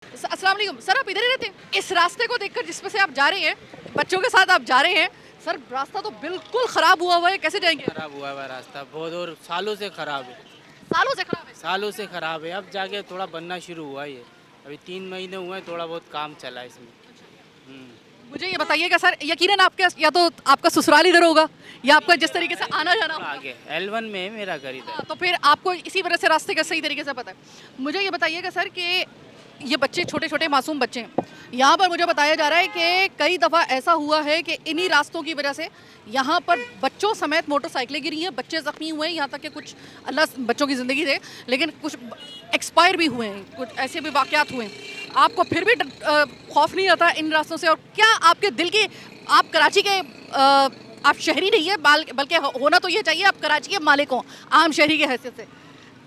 अस्सलाम वालेकुम सर, आप इधर ही रहते हैं? इस रास्ते को देखकर जिसमें से आप जा रहे हैं, बच्चों के साथ आप जा रहे हैं, सर रास्ता तो बिल्कुल खराब हुआ हुआ है, कैसे जाएंगे? खराब हुआ हुआ रास्ता बहुत और सालों से खराब है। सालों से खराब है। सालों से खराब है, अब जाके थोड़ा बनना शुरू हुआ है ये। अभी 3 महीने हुए हैं, थोड़ा बहुत काम चला है इसमें। मुझे ये बताइएगा सर, यकीनन आपके या तो आपका ससुराल इधर होगा या आपका जिस तरीके से आना जाना थोड़ा होगा। आगे L1 में है मेरा घर इधर। हाँ, तो फिर आपको इसी वजह से रास्ते का सही तरीके से पता है। मुझे ये बताइएगा सर कि ये बच्चे छोटे छोटे मासूम बच्चे हैं, यहाँ पर मुझे बताया जा रहा है कि कई दफ़ा ऐसा हुआ है कि इन्हीं रास्तों की वजह से यहाँ पर बच्चों समेत मोटरसाइकिलें गिरी हैं, बच्चे ज़ख्मी हुए हैं, यहाँ तक कि कुछ अल्लाह बच्चों की ज़िंदगी दे, लेकिन कुछ एक्सपायर भी हुए हैं, कुछ ऐसे भी वाक़यात हुए हैं। आपको फिर भी खौफ नहीं आता इन रास्तों से? और क्या आपके दिल की, आप कराची के आप शहरी नहीं है बल्कि होना तो ये चाहिए आप कराची के मालिक हों, आम शहरी के हैसियत से।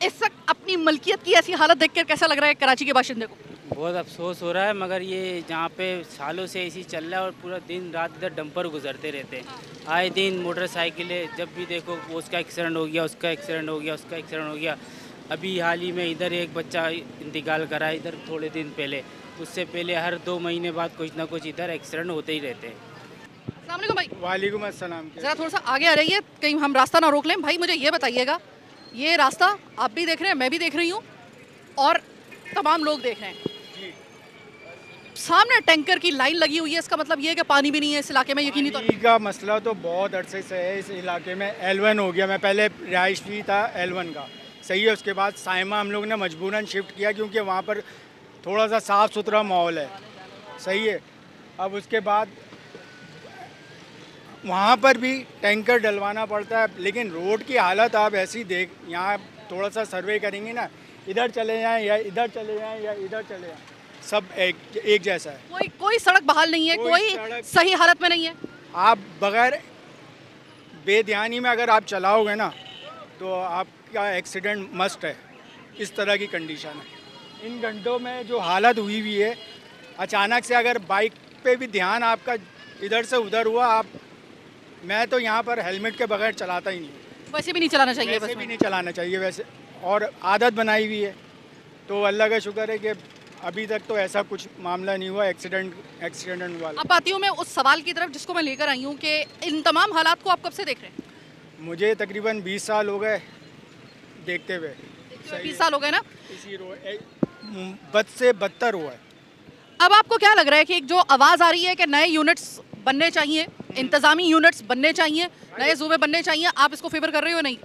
इस वक्त अपनी मलकियत की ऐसी हालत देखकर कैसा लग रहा है कराची के बाशिंदे को? बहुत अफसोस हो रहा है, मगर ये जहाँ पे सालों से ऐसी चल रहा है और पूरा दिन रात इधर डंपर गुजरते रहते हैं। आए दिन मोटरसाइकिलें, जब भी देखो वो उसका एक्सीडेंट हो गया, उसका एक्सीडेंट हो गया, उसका एक्सीडेंट हो गया। अभी हाल ही में इधर एक बच्चा इंतकाल करा है इधर थोड़े दिन पहले। उससे पहले हर 2 महीने बाद कुछ ना कुछ इधर एक्सीडेंट होते ही रहते हैं। अस्सलाम वालेकुम भाई, वालेकुम अस्सलाम। ज़रा थोड़ा सा आगे आ रही है, कहीं हम रास्ता ना रोक लें। भाई मुझे ये बताइएगा, ये रास्ता आप भी देख रहे हैं, मैं भी देख रही हूँ और तमाम लोग देख रहे हैं, सामने टैंकर की लाइन लगी हुई है, इसका मतलब ये है कि पानी भी नहीं है इस इलाके में यकीनी तौर पानी का मसला तो बहुत अरसे से है इस इलाके में। L1 हो गया, मैं पहले रिहायशी था L1 का, सही है। उसके बाद साइमा हम लोग ने मजबूरन शिफ्ट किया क्योंकि वहाँ पर थोड़ा सा साफ़ सुथरा माहौल है, सही है। अब उसके बाद वहाँ पर भी टैंकर डलवाना पड़ता है, लेकिन रोड की हालत आप ऐसी देख, यहाँ थोड़ा सा सर्वे करेंगे ना, इधर चले जाएँ या इधर चले जाएँ या इधर चले जाएँ, सब एक जैसा है। कोई सड़क बहाल नहीं है, कोई कोई सड़क- सही हालत में नहीं है। आप बगैर बेध्यानी में अगर आप चलाओगे ना तो आपका एक्सीडेंट मस्ट है, इस तरह की कंडीशन है। इन घंटों में जो हालत हुई हुई है, अचानक से अगर बाइक पे भी ध्यान आपका इधर से उधर हुआ, आप, मैं तो यहाँ पर हेलमेट के बगैर चलाता ही नहीं। वैसे भी नहीं चलाना चाहिए, वैसे बस भी नहीं चलाना चाहिए वैसे, और आदत बनाई हुई है। तो अल्लाह का शुक्र है कि अभी तक तो ऐसा कुछ मामला नहीं हुआ एक्सीडेंट वाला। अब आती हूँ मैं उस सवाल की तरफ जिसको मैं लेकर आई हूँ कि इन तमाम हालात को आप कब से देख रहे हैं? मुझे तकरीबन 20 साल हो गए देखते हुए। 20 साल हो गए ना। इसी बद से बदतर हुआ है। अब आपको क्या लग रहा है कि एक जो आवाज़ आ रही है कि नए यूनिट्स बनने चाहिए, इंतज़ामी यूनिट्स बनने चाहिए, नए सूबे बनने चाहिए, आप इसको फेवर कर रहे हो? नहीं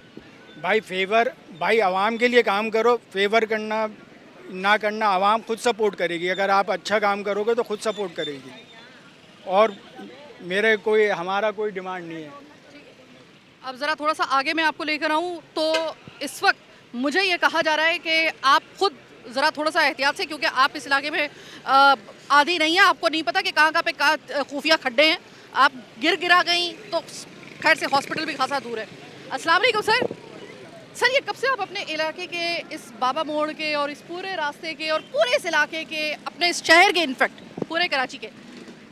भाई आवाम के लिए काम करो, फेवर करना ना करना आवाम खुद सपोर्ट करेगी। अगर आप अच्छा काम करोगे तो खुद सपोर्ट करेगी, और हमारा कोई डिमांड नहीं है। अब ज़रा थोड़ा सा आगे मैं आपको लेकर आऊँ तो इस वक्त मुझे ये कहा जा रहा है कि आप खुद ज़रा थोड़ा सा एहतियात से, क्योंकि आप इस इलाके में आदी नहीं है, आपको नहीं पता कि कहाँ पे खुफिया खड्डे हैं, आप गिरा गई तो खैर से हॉस्पिटल भी खासा दूर है। अस्सलाम वालेकुम सर, ये कब से आप अपने इलाके के इस बाबा मोड़ के और इस पूरे रास्ते के और पूरे इस इलाके के, अपने इस शहर के, इनफैक्ट पूरे कराची के,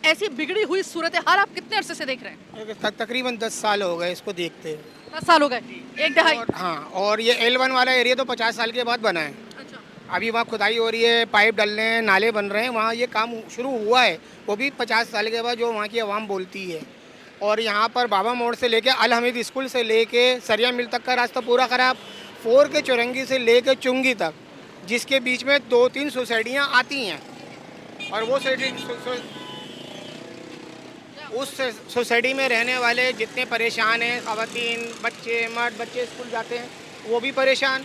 ऐसी बिगड़ी हुई सूरत हाल आप कितने अरसे से देख रहे हैं? तकरीबन 10 साल हो गए इसको देखते हैं। 10 साल हो गए, एक दहाई। हाँ, और ये L1 वाला एरिया तो 50 साल के बाद बना है। अच्छा, अभी वहाँ खुदाई हो रही है, पाइप डल रहे हैं, नाले बन रहे हैं, वहाँ ये काम शुरू हुआ है, वो भी 50 साल के बाद, जो वहाँ की आवाम बोलती है। और यहाँ पर बाबा मोड़ से लेके अल हमीद स्कूल से लेके सरिया मिल तक का रास्ता पूरा ख़राब, 4 के चौरंगी से लेके चुंगी तक, जिसके बीच में 2-3 सोसाइटियाँ आती हैं, और वो उस सोसाइटी में रहने वाले जितने परेशान हैं, ख़वातीन, बच्चे, मर्द, बच्चे स्कूल जाते हैं वो भी परेशान,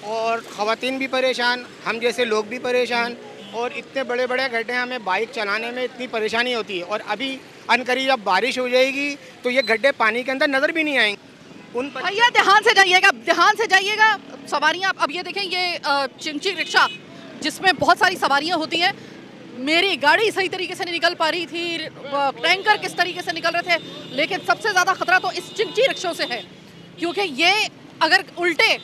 और ख़वातीन भी परेशान, हम जैसे लोग भी परेशान, और इतने बड़े बड़े गड्ढे हमें बाइक चलाने में इतनी परेशानी होती है। और अभी अनकरीब जब बारिश हो जाएगी तो ये गड्ढे पानी के अंदर नज़र भी नहीं आएंगे। भैया ध्यान से जाइएगा, सवारियाँ। अब ये देखें, ये चिंची रिक्शा जिसमें बहुत सारी सवारियाँ होती हैं, मेरी गाड़ी सही तरीके से नहीं निकल पा रही थी, टैंकर किस तरीके से निकल रहे थे, लेकिन सबसे ज़्यादा खतरा तो इस चिंची रिक्शों से है, क्योंकि ये अगर उल्टे,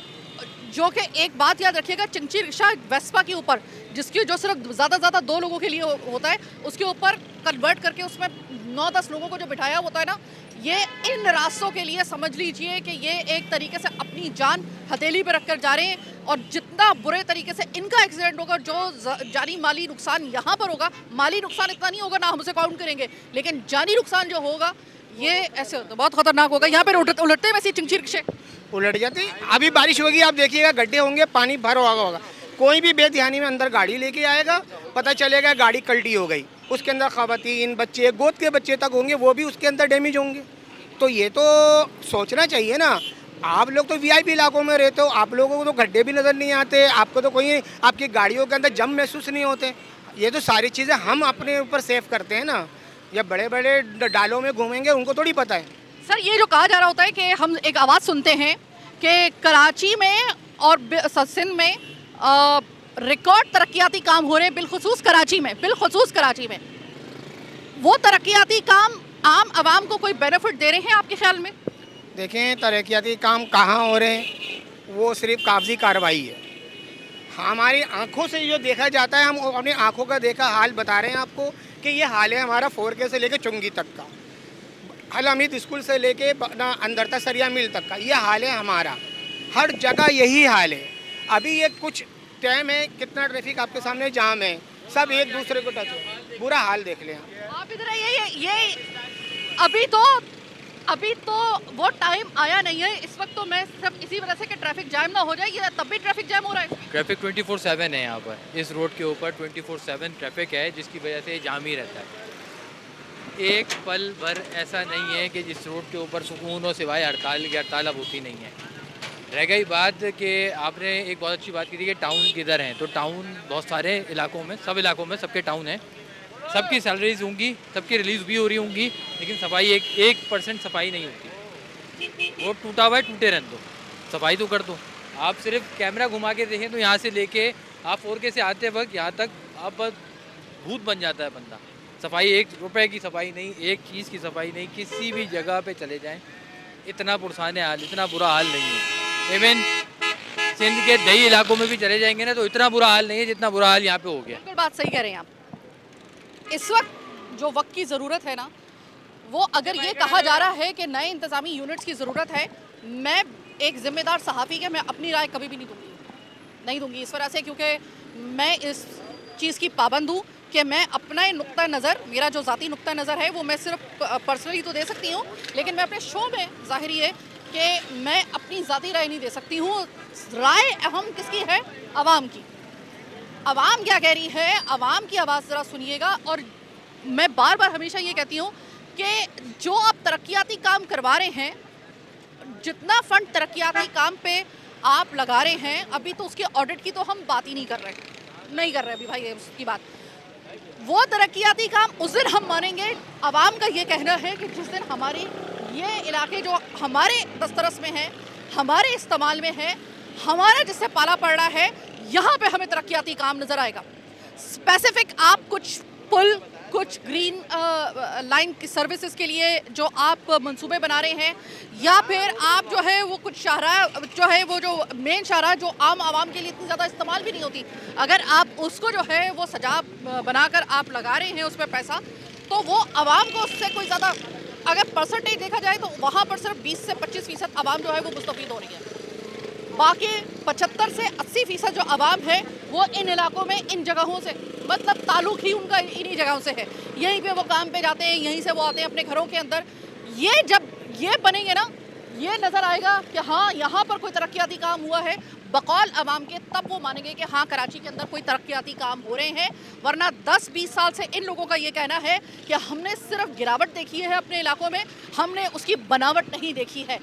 जो कि एक बात याद रखिएगा, चिंची रिक्शा वेस्पा के ऊपर, जिसकी जो सिर्फ ज़्यादा 2 लोगों के लिए होता है, उसके ऊपर कन्वर्ट करके उसमें 9-10 लोगों को जो बिठाया होता है ना, ये इन रास्तों के लिए समझ लीजिए कि ये एक तरीके से अपनी जान हथेली पे रखकर जा रहे हैं, और जितना बुरे तरीके से इनका एक्सीडेंट होगा, जो जानी माली नुकसान यहाँ पर होगा, माली नुकसान इतना नहीं होगा ना, हम उसे काउंट करेंगे, लेकिन जानी नुकसान जो होगा ये ऐसे होता बहुत खतरनाक होगा। यहाँ पे उलटते वैसे चिंगचिर रिक्शे उलट जाती। अभी बारिश होगी, आप देखिएगा गड्ढे होंगे, पानी भर होगा। कोई भी बेध्यानी में अंदर गाड़ी लेके आएगा, पता चलेगा गाड़ी कल्टी हो गई, उसके अंदर खवातीन बच्चे, गोद के बच्चे तक होंगे, वो भी उसके अंदर डैमेज होंगे। तो ये तो सोचना चाहिए ना। आप लोग तो वीआईपी इलाकों में रहते हो, आप लोगों को तो गड्ढे भी नज़र नहीं आते, आपको तो कोई आपकी गाड़ियों के अंदर जम महसूस नहीं होते। ये तो सारी चीज़ें हम अपने ऊपर सेव करते हैं ना। या बड़े बड़े डालों में घूमेंगे, उनको थोड़ी पता है। सर, ये जो कहा जा रहा होता है कि हम एक आवाज़ सुनते हैं कि कराची में और सिंध में रिकॉर्ड तरक्याती काम हो रहे हैं, बिलखुसूस कराची में। वो तरक्याती काम आम आवाम को कोई बेनिफिट दे रहे हैं आपके ख्याल में? देखें, तरक्याती काम कहाँ हो रहे हैं, वो सिर्फ कागजी कार्रवाई है। हमारी आंखों से जो देखा जाता है, हम अपनी आंखों का देखा हाल बता रहे हैं आपको कि ये हाल है हमारा 4K से लेके चुंगी तक का, अल हमीद स्कूल से लेके अंदरता सरिया मिल तक का ये हाल है हमारा। हर जगह यही हाल है। अभी ये कुछ टाइम है, कितना ट्रैफिक आपके सामने जाम है, सब एक दूसरे को टच है, बुरा हाल देख लें आप इधर ये अभी तो वो टाइम आया नहीं है। इस वक्त तो मैं सिर्फ इसी वजह से कि ट्रैफिक जैम ना हो जाए, ये तब भी ट्रैफिक जैम हो रहा है। ट्रैफिक 24/7 है यहाँ पर, इस रोड के ऊपर 24/7 ट्रैफिक है, जिसकी वजह से जाम ही रहता है। एक पल भर ऐसा नहीं है कि जिस रोड के ऊपर सुकून हो, सिवाय हड़ताल की। हड़ताल अब होती नहीं है। रह गई बात कि आपने एक बहुत अच्छी बात की थी कि टाउन किधर हैं, तो टाउन बहुत सारे इलाकों में, सब इलाकों में सबके टाउन हैं, सबकी सैलरीज होंगी, सबकी रिलीज़ भी हो रही होंगी, लेकिन सफाई 1% सफाई नहीं होती। वो टूटा हुआ है, टूटे रहने दो, सफाई तो कर दो। आप सिर्फ कैमरा घुमा के देखें तो यहाँ से लेके आप 4K से आते वक्त यहाँ तक आप भूत बन जाता है बंदा। सफाई 1 रुपए की सफाई नहीं, एक चीज़ की सफाई नहीं। किसी भी जगह पे चले जाएं, इतना पुरसाने हाल, इतना बुरा हाल नहीं है। इवन सिंध के दही इलाकों में भी चले जाएंगे ना, तो इतना बुरा हाल नहीं है जितना बुरा हाल यहाँ पे हो गया। बिल्कुल बात सही कह रहे हैं आप। इस वक्त जो वक्त की ज़रूरत है ना, वो अगर ये कहा जा रहा है कि नए इंतज़ामी यूनिट्स की ज़रूरत है, मैं एक ज़िम्मेदार सहाफ़ी के मैं अपनी राय कभी भी नहीं दूंगी इस वजह से, क्योंकि मैं इस चीज़ की पाबंद हूँ कि मैं अपना नुक्ता नज़र, मेरा जो ज़ाती नुक्ता नज़र है वो मैं सिर्फ पर्सनली तो दे सकती हूँ, लेकिन मैं अपने शो में ज़ाहिर है कि मैं अपनी ज़ाती राय नहीं दे सकती हूँ। राय अहम किसकी है? आवाम की। आवाम क्या कह रही है, आवाम की आवाज़ ज़रा सुनिएगा। और मैं बार बार हमेशा ये कहती हूँ कि जो आप तरक्याती काम करवा रहे हैं, जितना फंड तरक्याती काम पे आप लगा रहे हैं, अभी तो उसके ऑडिट की तो हम बात ही नहीं कर रहे अभी भाई, उसकी बात। वो तरक्याती काम उस दिन हम मानेंगे। आवाम का ये कहना है कि जिस दिन हमारे ये इलाके जो हमारे दस्तरस में है, हमारे इस्तेमाल में है, हमारा जिससे पाला पड़ रहा है, यहाँ पे हमें तरक्याती काम नज़र आएगा। स्पेसिफिक आप कुछ पुल, कुछ ग्रीन लाइन की सर्विसेज के लिए जो आप मंसूबे बना रहे हैं, या फिर आप जो है वो कुछ शाहराह जो है, वो जो मेन शाहराह जो आम आवाम के लिए इतनी ज़्यादा इस्तेमाल भी नहीं होती, अगर आप उसको जो है वो सजा बनाकर आप लगा रहे हैं उसमें पैसा, तो वो आवाम को उससे कोई ज़्यादा, अगर परसेंटेज देखा जाए तो वहाँ पर सिर्फ 20 से 25% आवाम जो है वो मुस्तफ़ीद हो रही है। बाकी 75 से 80% जो आवाम है वो इन इलाकों में, इन जगहों से, मतलब ताल्लुक़ ही उनका इन्हीं जगहों से है। यहीं पे वो काम पे जाते हैं, यहीं से वो आते हैं अपने घरों के अंदर। ये जब ये बनेंगे ना, ये नज़र आएगा कि हाँ यहाँ पर कोई तरक्याती काम हुआ है बकौल आवाम के, तब वो मानेंगे कि हाँ कराची के अंदर कोई तरक्याती काम हो रहे हैं। वरना 10-20 साल से इन लोगों का ये कहना है कि हमने सिर्फ गिरावट देखी है अपने इलाकों में, हमने उसकी बनावट नहीं देखी है।